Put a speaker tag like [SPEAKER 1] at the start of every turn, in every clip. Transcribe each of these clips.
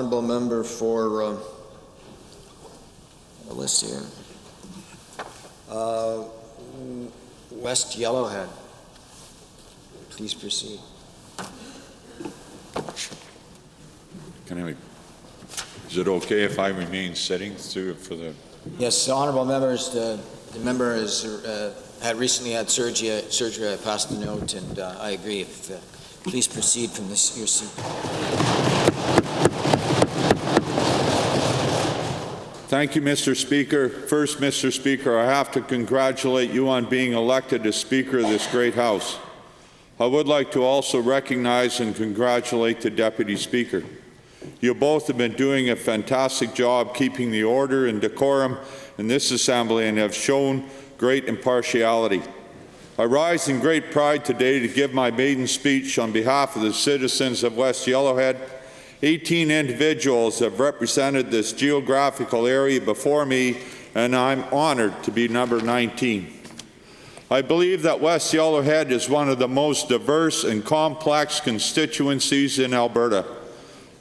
[SPEAKER 1] honourable member for the list here. West Yellowhead. Please proceed.
[SPEAKER 2] Is it okay if I remain sitting through for the?
[SPEAKER 1] Yes, honourable members. The member has had recently had surgery. I passed the note, and I agree. If please proceed from your seat.
[SPEAKER 2] Thank you, Mr. Speaker. First, Mr. Speaker, I have to congratulate you on being elected as Speaker of this great House. I would like to also recognize and congratulate the Deputy Speaker. You both have been doing a fantastic job keeping the order and decorum in this Assembly and have shown great impartiality. I rise in great pride today to give my maiden speech on behalf of the citizens of West Yellowhead. 18 individuals have represented this geographical area before me, and I'm honoured to be number 19. I believe that West Yellowhead is one of the most diverse and complex constituencies in Alberta.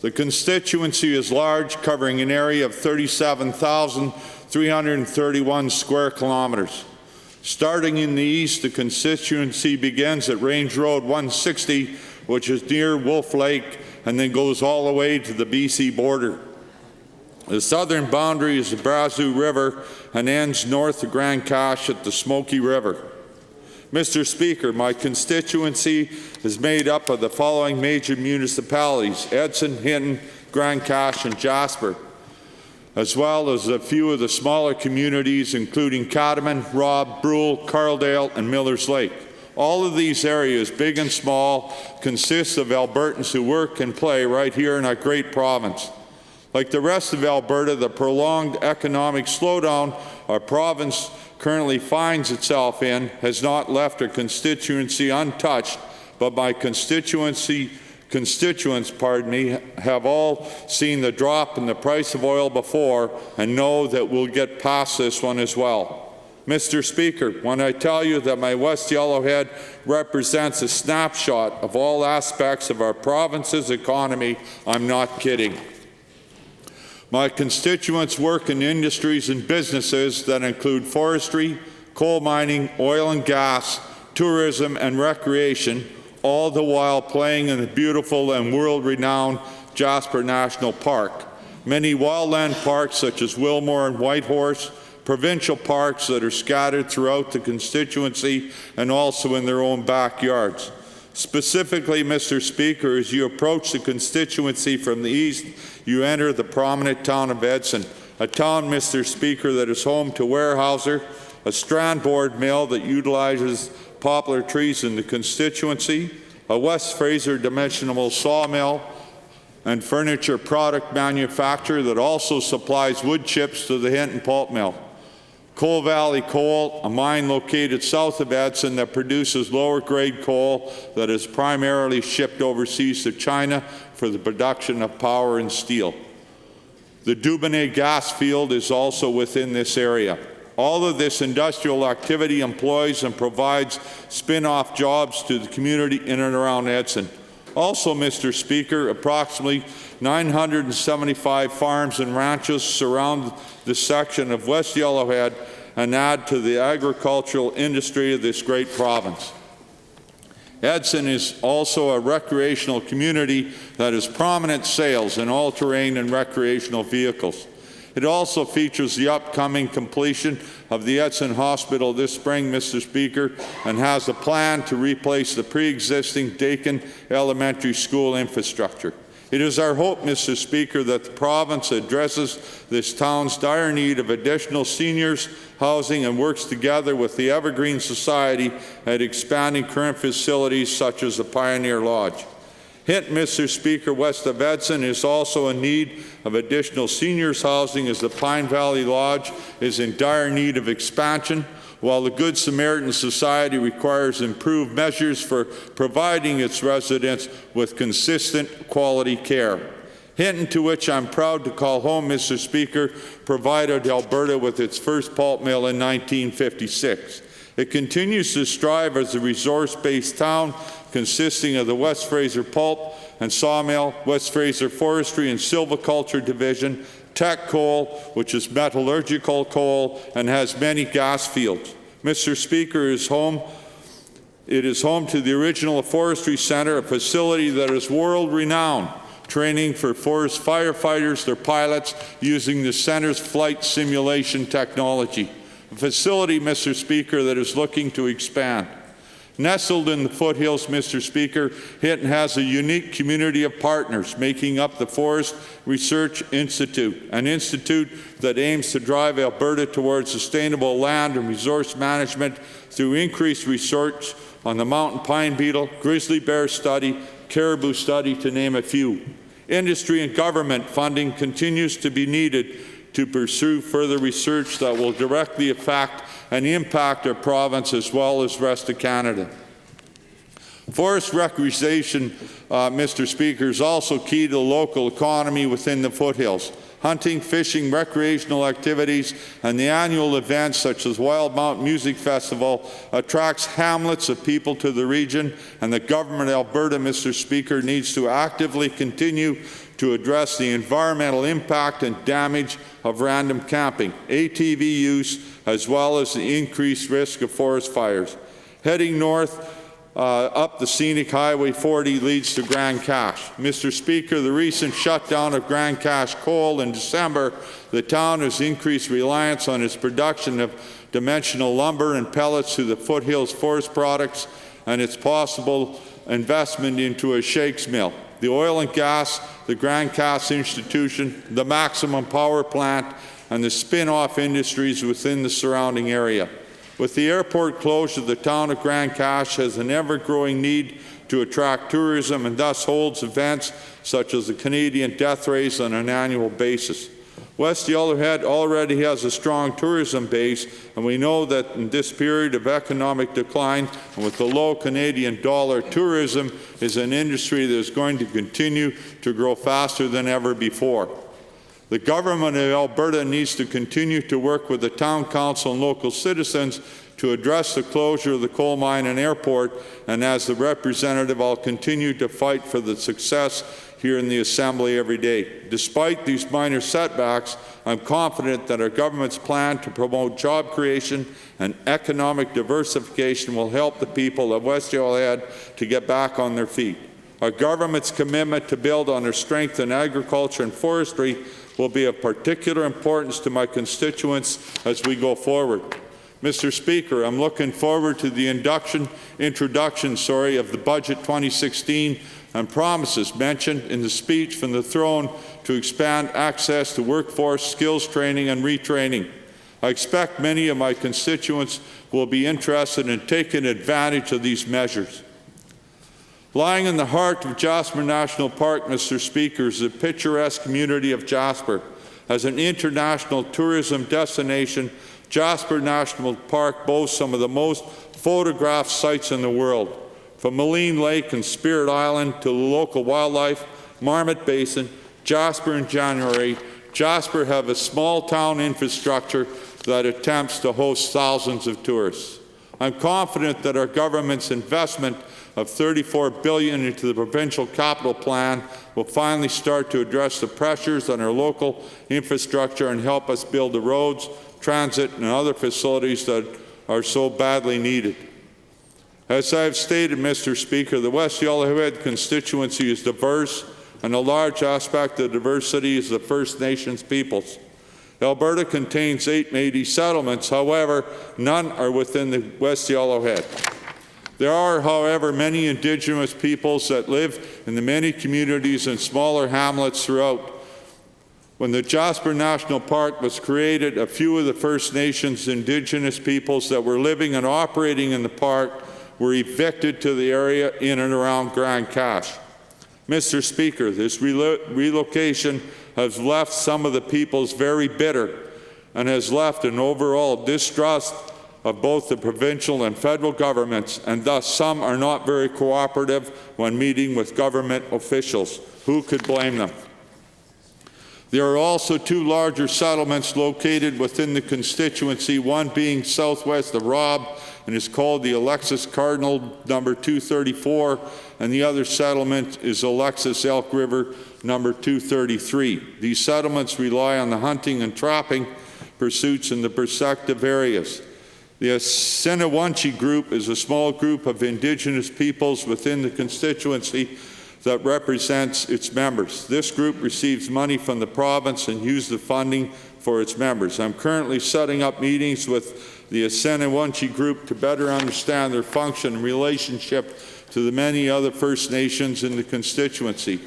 [SPEAKER 2] The constituency is large, covering an area of 37,331 square kilometres. Starting in the east, the constituency begins at Range Road 160, which is near Wolf Lake, and then goes all the way to the BC border. The southern boundary is the Brazeau River and ends north of Grand Cache at the Smoky River. Mr. Speaker, my constituency is made up of the following major municipalities: Edson, Hinton, Grand Cache, and Jasper, as well as a few of the smaller communities including Catamount, Robb, Brule, Carldale, and Millers Lake. All of these areas, big and small, consist of Albertans who work and play right here in our great province. Like the rest of Alberta, the prolonged economic slowdown our province currently finds itself in has not left our constituency untouched, but my constituents have all seen the drop in the price of oil before and know that we'll get past this one as well. Mr. Speaker, when I tell you that my West Yellowhead represents a snapshot of all aspects of our province's economy, I'm not kidding. My constituents work in industries and businesses that include forestry, coal mining, oil and gas, tourism, and recreation, all the while playing in the beautiful and world-renowned Jasper National Park. Many wildland parks such as Wilmore and Whitehorse, provincial parks that are scattered throughout the constituency and also in their own backyards. Specifically, Mr. Speaker, as you approach the constituency from the east, you enter the prominent town of Edson, a town, Mr. Speaker, that is home to Weyerhaeuser, a strand board mill that utilizes poplar trees in the constituency, a West Fraser dimensional sawmill, and furniture product manufacturer that also supplies wood chips to the Hinton pulp mill. Coal Valley Coal, a mine located south of Edson that produces lower-grade coal that is primarily shipped overseas to China for the production of power and steel. The Dubonnet gas field is also within this area. All of this industrial activity employs and provides spin-off jobs to the community in and around Edson. Also, Mr. Speaker, approximately 975 farms and ranches surround this section of West Yellowhead and add to the agricultural industry of this great province. Edson is also a recreational community that has prominent sales in all-terrain and recreational vehicles. It also features the upcoming completion of the Edson Hospital this spring, Mr. Speaker, and has a plan to replace the pre-existing Dakin Elementary School infrastructure. It is our hope, Mr. Speaker, that the province addresses this town's dire need of additional seniors housing and works together with the Evergreen Society at expanding current facilities such as the Pioneer Lodge. Hint, Mr. Speaker, west of Edson is also in need of additional seniors housing as the Pine Valley Lodge is in dire need of expansion, while the Good Samaritan Society requires improved measures for providing its residents with consistent quality care. Hinton, to which I'm proud to call home, Mr. Speaker, provided Alberta with its first pulp mill in 1956. It continues to strive as a resource-based town consisting of the West Fraser Pulp and Sawmill, West Fraser Forestry and Silviculture Division, Tech Coal, which is metallurgical coal and has many gas fields. Mr. Speaker, it is home to the original Forestry Centre, a facility that is world-renowned, training for forest firefighters, their pilots, using the centre's flight simulation technology. A facility, Mr. Speaker, that is looking to expand. Nestled in the foothills, Mr. Speaker, Hinton has a unique community of partners making up the Forest Research Institute, an institute that aims to drive Alberta towards sustainable land and resource management through increased research on the mountain pine beetle, grizzly bear study, caribou study, to name a few. Industry and government funding continues to be needed to pursue further research that will directly affect and impact our province as well as the rest of Canada. Forest recreation, Mr. Speaker, is also key to the local economy within the foothills. Hunting, fishing, recreational activities, and the annual events such as Wild Mountain Music Festival attracts hamlets of people to the region, and the government of Alberta, Mr. Speaker, needs to actively continue to address the environmental impact and damage of random camping, ATV use, as well as the increased risk of forest fires. Heading north, up the scenic Highway 40 leads to Grand Cache. Mr. Speaker, the recent shutdown of Grand Cache coal in December, the town has increased reliance on its production of dimensional lumber and pellets through the Foothills Forest Products and its possible investment into a shakes mill. The oil and gas, the Grand Cache Institution, the Maximum Power Plant, and the spin-off industries within the surrounding area. With the airport closure, the town of Grand Cache has an ever-growing need to attract tourism and thus holds events such as the Canadian Death Race on an annual basis. West Yellowhead already has a strong tourism base, and we know that in this period of economic decline and with the low Canadian dollar, tourism is an industry that is going to continue to grow faster than ever before. The government of Alberta needs to continue to work with the Town Council and local citizens to address the closure of the coal mine and airport, and as the representative, I'll continue to fight for the success here in the Assembly every day. Despite these minor setbacks, I'm confident that our government's plan to promote job creation and economic diversification will help the people of West Yellowhead to get back on their feet. Our government's commitment to build on our strength in agriculture and forestry will be of particular importance to my constituents as we go forward. Mr. Speaker, I'm looking forward to the introduction of the Budget 2016 and promises mentioned in the speech from the throne to expand access to workforce skills training and retraining. I expect many of my constituents will be interested in taking advantage of these measures. Lying in the heart of Jasper National Park, Mr. Speaker, is the picturesque community of Jasper. As an international tourism destination, Jasper National Park boasts some of the most photographed sites in the world. From Moline Lake and Spirit Island to the local wildlife, Marmot Basin, Jasper in January, Jasper have a small town infrastructure that attempts to host thousands of tourists. I'm confident that our government's investment of $34 billion into the provincial capital plan will finally start to address the pressures on our local infrastructure and help us build the roads, transit, and other facilities that are so badly needed. As I have stated, Mr. Speaker, the West Yellowhead constituency is diverse, and a large aspect of diversity is the First Nations peoples. Alberta contains 8 Métis settlements. However, none are within the West Yellowhead. There are, however, many Indigenous peoples that live in the many communities and smaller hamlets throughout. When the Jasper National Park was created, a few of the First Nations Indigenous peoples that were living and operating in the park were evicted to the area in and around Grand Cache. Mr. Speaker, this relocation has left some of the peoples very bitter and has left an overall distrust of both the provincial and federal governments, and thus some are not very cooperative when meeting with government officials. Who could blame them? There are also 2 larger settlements located within the constituency, one being southwest of Robb and is called the Alexis Cardinal number 234, and the other settlement is Alexis Elk River number 233. These settlements rely on the hunting and trapping pursuits in the respective areas. The Assiniboine group is a small group of Indigenous peoples within the constituency that represents its members. This group receives money from the province and uses the funding for its members. I'm currently setting up meetings with the Assiniboine group to better understand their function and relationship to the many other First Nations in the constituency.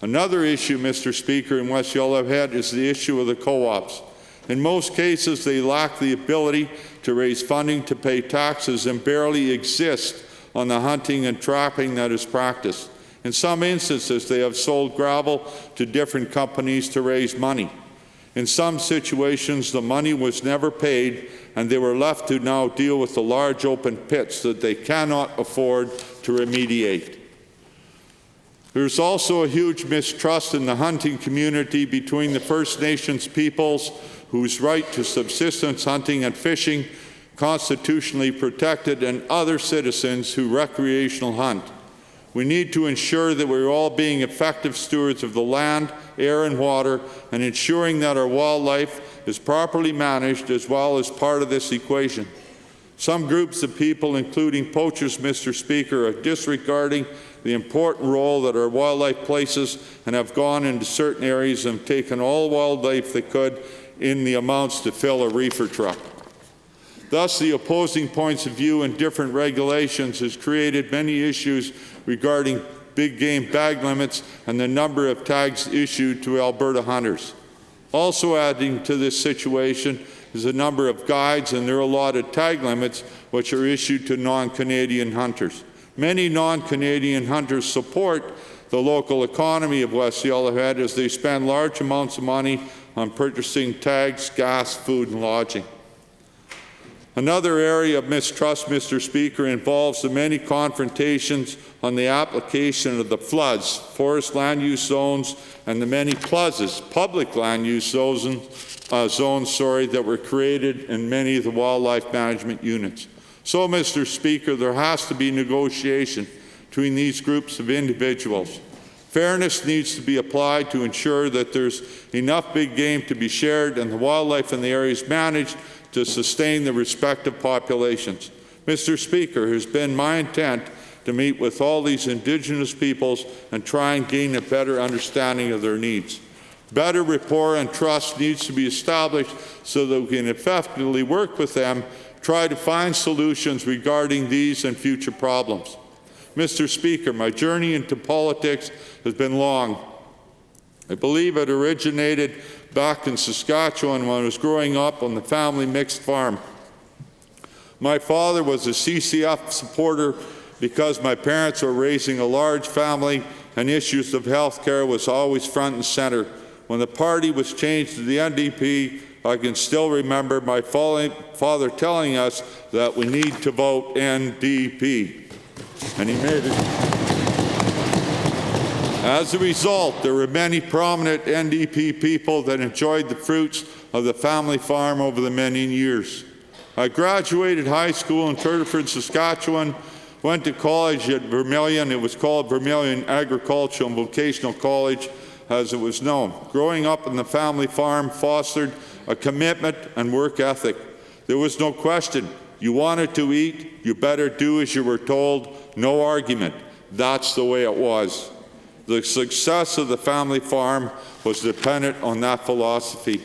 [SPEAKER 2] Another issue, Mr. Speaker, in West Yellowhead is the issue of the co-ops. In most cases, they lack the ability to raise funding to pay taxes and barely exist on the hunting and trapping that is practiced. In some instances, they have sold gravel to different companies to raise money. In some situations, the money was never paid, and they were left to now deal with the large open pits that they cannot afford to remediate. There's also a huge mistrust in the hunting community between the First Nations peoples, whose right to subsistence hunting and fishing constitutionally protected, and other citizens who recreational hunt. We need to ensure that we're all being effective stewards of the land, air, and water, and ensuring that our wildlife is properly managed as well as part of this equation. Some groups of people, including poachers, Mr. Speaker, are disregarding the important role that our wildlife places and have gone into certain areas and taken all wildlife they could in the amounts to fill a reefer truck. Thus, the opposing points of view and different regulations has created many issues regarding big game bag limits and the number of tags issued to Alberta hunters. Also adding to this situation is the number of guides and their allotted tag limits which are issued to non-Canadian hunters. Many non-Canadian hunters support the local economy of West Yellowhead as they spend large amounts of money on purchasing tags, gas, food, and lodging. Another area of mistrust, Mr. Speaker, involves the many confrontations on the application of the floods, forest land use zones, and the many plazas, public land use zones, that were created in many of the wildlife management units. So, Mr. Speaker, there has to be negotiation between these groups of individuals. Fairness needs to be applied to ensure that there's enough big game to be shared and the wildlife in the areas managed to sustain the respective populations. Mr. Speaker, it has been my intent to meet with all these Indigenous peoples and try and gain a better understanding of their needs. Better rapport and trust needs to be established so that we can effectively work with them, try to find solutions regarding these and future problems. Mr. Speaker, my journey into politics has been long. I believe it originated back in Saskatchewan when I was growing up on the family mixed farm. My father was a CCF supporter because my parents were raising a large family and issues of health care was always front and center. When the party was changed to the NDP, I can still remember my father telling us that we need to vote NDP. And he made it. As a result, there were many prominent NDP people that enjoyed the fruits of the family farm over the many years. I graduated high school in Turtleford, Saskatchewan, went to college at Vermilion. It was called Vermilion Agricultural and Vocational College, as it was known. Growing up on the family farm fostered a commitment and work ethic. There was no question. You wanted to eat, you better do as you were told, no argument. That's the way it was. The success of the family farm was dependent on that philosophy.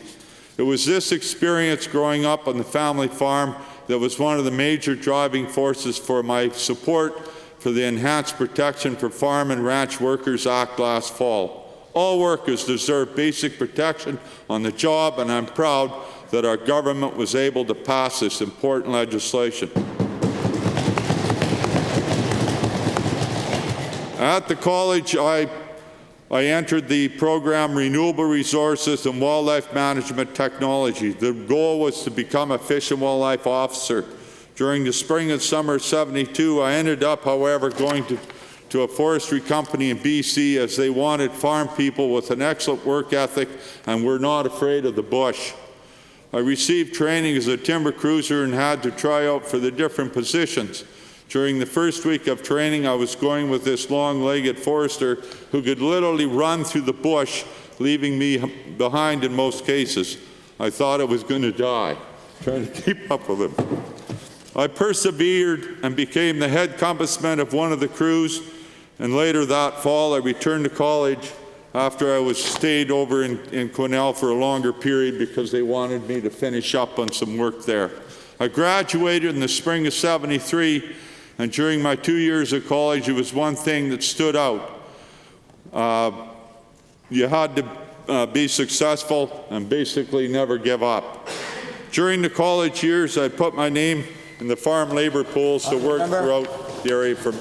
[SPEAKER 2] It was this experience growing up on the family farm that was one of the major driving forces for my support for the Enhanced Protection for Farm and Ranch Workers Act last fall. All workers deserve basic protection on the job, and I'm proud that our government was able to pass this important legislation. At the college, I entered the program Renewable Resources and Wildlife Management Technology. The goal was to become a Fish and Wildlife Officer. During the spring and summer of '72, I ended up, however, going to to a forestry company in BC as they wanted farm people with an excellent work ethic and were not afraid of the bush. I received training as a timber cruiser and had to try out for the different positions. During the first week of training, I was going with this long-legged forester who could literally run through the bush, leaving me behind in most cases. I thought I was going to die, trying to keep up with him. I persevered and became the head compassman of one of the crews, and later that fall I returned to college after I stayed over in Quesnel for a longer period because they wanted me to finish up on some work there. I graduated in the spring of '73, and during my 2 years of college, it was one thing that stood out. You had to be successful and basically never give up. During the college years, I put my name in the farm labor pools to work throughout the area for